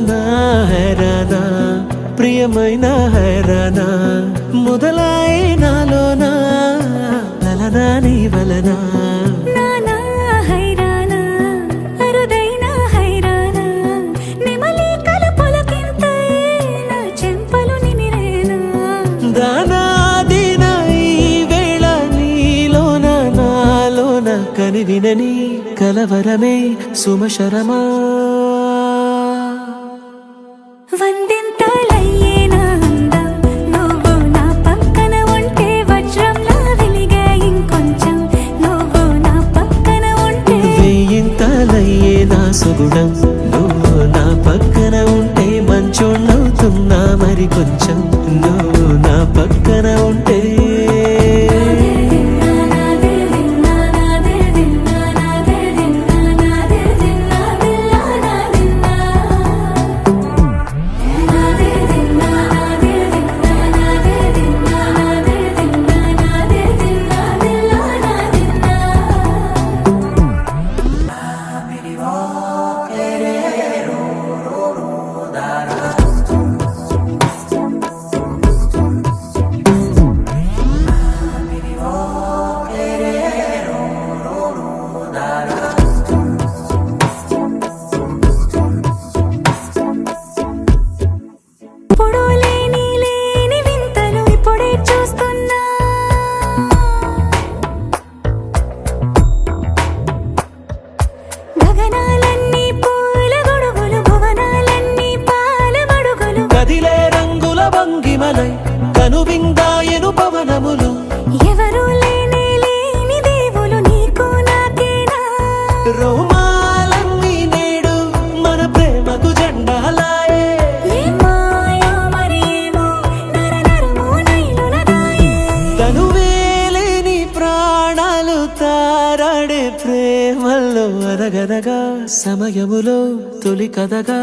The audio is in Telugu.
హైరానా హైరానా ప్రియమైన హైరానా మొదలాయి నాలోనా లలనా నీ వలనా కని వినని కలవరమే సుమశరమా వందింతలయ్యేనా అందం నువ్వు నా పక్కన ఉంటే వజ్రంలా వెలిగే ఇంకొంచెం నువ్వు నా పక్కన ఉంటే వెయ్యింతలయ్యేనా సుగుణం నువ్వు నా పక్కన ఉంటే మంచోళ్ళవుతున్నా మరి కొంచెం నువ్వు నా పక్కన ఉంటే కనువిందాయను పవనములు ఎవరు లేని లేని దేవులు నీకు నాకేనా రోమాలన్నీ నేడు మన ప్రేమకు జెండాలాయే తనువేలేని ప్రాణాలు తారాడే ప్రేమల్లో అరగనగా సమయములో తొలి కథగా